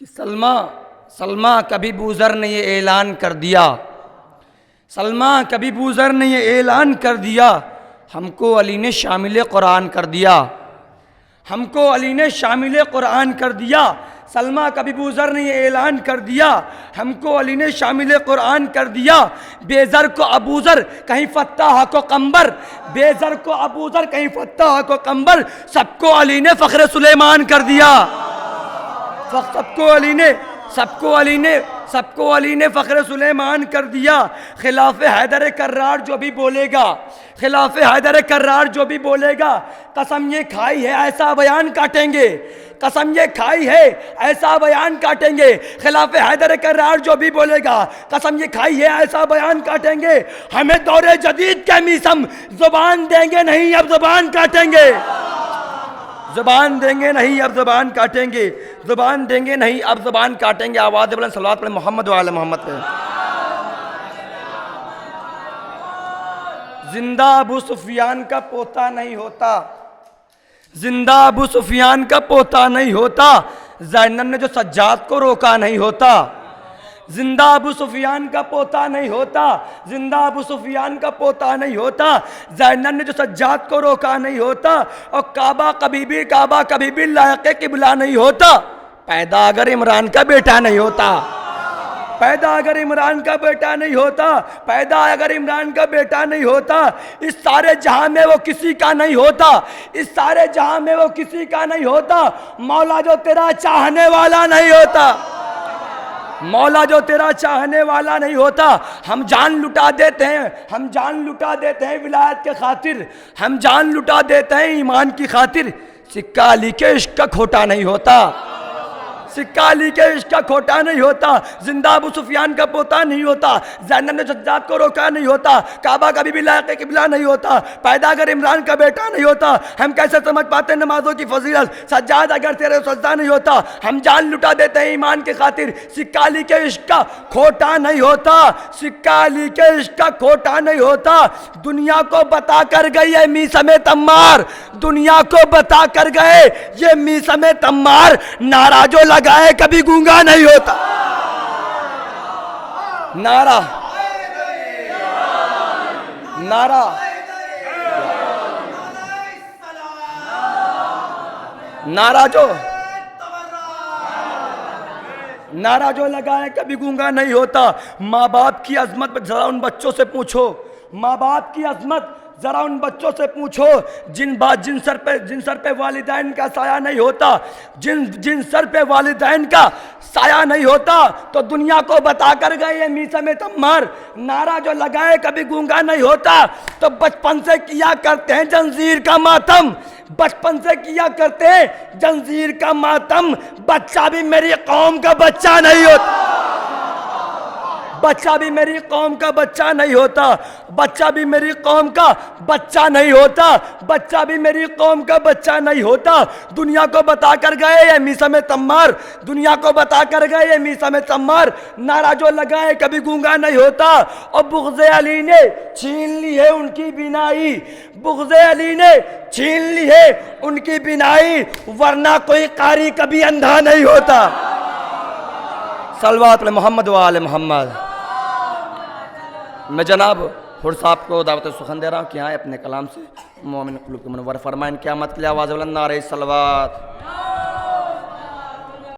کہ سلمہ کبھی بوذر نے یہ اعلان کر دیا، سلمہ کبھی بوذر نے یہ اعلان کر دیا، ہم کو علی نے شامل قرآن کر دیا، ہم کو علی نے شامل قرآن کر دیا۔ سلمہ کبھی بوذر نے یہ اعلان کر دیا، ہم کو علی نے شامل قرآن کر دیا۔ بے زر کو ابوذر کہیں فتح کو قمبر، بے زر کو ابوذر کہیں فتح کو قمبر، سب کو علی نے فخر سلیمان کر دیا۔ سب کو علی نے فخر سلیمان کر دیا۔ خلاف حیدر کرار جو بھی بولے گا، خلاف حیدر کرار جو بھی بولے گا، قسم یہ کھائی ہے ایسا بیان کاٹیں گے، قسم یہ کھائی ہے ایسا بیان کاٹیں گے۔ خلاف حیدر کرار جو بھی بولے گا، قسم یہ کھائی ہے ایسا بیان کاٹیں گے۔ ہمیں دور جدید کے میسم زبان دیں گے نہیں اب زبان کاٹیں گے، زبان دیں گے نہیں اب زبان کاٹیں گے، زبان دیں گے نہیں اب زبان کاٹیں گے۔ آواز بلند صلوات پڑھیں محمد و آل محمد پہ۔ زندہ ابو سفیان کا پوتا نہیں ہوتا، زندہ ابو سفیان کا پوتا نہیں ہوتا، زینب نے جو سجاد کو روکا نہیں ہوتا۔ زندہ ابو سفیان کا پوتا نہیں ہوتا، زندہ ابو سفیان کا پوتا نہیں ہوتا، زینب نے جو سجاد کو روکا نہیں ہوتا، اور کعبہ کبھی بھی لائق قبلہ نہیں ہوتا، پیدا اگر عمران کا بیٹا نہیں ہوتا، پیدا اگر عمران کا بیٹا نہیں ہوتا، پیدا اگر عمران کا بیٹا نہیں ہوتا، اس سارے جہاں میں وہ کسی کا نہیں ہوتا، اس سارے جہاں میں وہ کسی کا نہیں ہوتا، مولا جو تیرا چاہنے والا نہیں ہوتا، مولا جو تیرا چاہنے والا نہیں ہوتا۔ ہم جان لٹا دیتے ہیں، ہم جان لٹا دیتے ہیں ولایت کے خاطر، ہم جان لٹا دیتے ہیں ایمان کی خاطر، سکہ علی کے عشق کا کھوٹا نہیں ہوتا، سکہ علی کے عشق کا کھوٹا نہیں ہوتا، زندہ ابو سفیان کا پوتا نہیں ہوتا، زینب نے سجاد کو روکا نہیں ہوتا، کعبہ کبھی بھی لائق قبلہ نہیں ہوتا، پیدا اگر عمران کا بیٹا نہیں ہوتا۔ ہم کیسے سمجھ پاتے نمازوں کی فضیلت؟ سجاد اگر تیرے سجدہ نہیں ہوتا، ہم جان لٹا دیتے ہیں ایمان کے خاطر، سکہ علی کے عشق کا کھوٹا نہیں ہوتا، سکہ علی کے عشق کا کھوٹا نہیں ہوتا۔ دنیا کو بتا کر گئی ہے میثم تمار، دنیا کو بتا کر گئے یہ میثم تمار، نعرہ جو لگائے کبھی گونگا نہیں ہوتا، نعرہ جو لگائے کبھی گونگا نہیں ہوتا۔ ماں باپ کی عظمت ذرا ان بچوں سے پوچھو، ماں باپ کی عظمت ذرا ان بچوں سے پوچھو، جن سر پہ والدین کا سایہ نہیں ہوتا، جن سر پہ والدین کا سایہ نہیں ہوتا، تو دنیا کو بتا کر گئے یہ میثم تمار، نعرہ جو لگائے کبھی گونگا نہیں ہوتا۔ تو بچپن سے کیا کرتے ہیں جنزیر کا ماتم، بچپن سے کیا کرتے ہیں جنزیر کا ماتم، بچہ بھی میری قوم کا بچہ نہیں ہوتا، بچہ بھی میری قوم کا بچہ نہیں ہوتا، بچہ بھی میری قوم کا بچہ نہیں ہوتا، بچہ بھی میری قوم کا بچہ نہیں ہوتا۔ دنیا کو بتا کر گئے یہ میثم تمار، دنیا کو بتا کر گئے یہ میثم تمار، نعرہ جو لگائے کبھی گونگا نہیں ہوتا۔ اور بغض علی نے چھین لی ہے ان کی بینائی، بغض علی نے چھین لی ہے ان کی بینائی، ورنہ کوئی قاری کبھی اندھا نہیں ہوتا۔ صلوات علی محمد و آل محمد۔ میں جناب حر صاحب کو دعوت سخن دے رہا ہوں کہ آئے اپنے کلام سے مومن قلوب کو منور فرمائیں۔ قیامت کے لیے آواز بلند نعرہ صلوات۔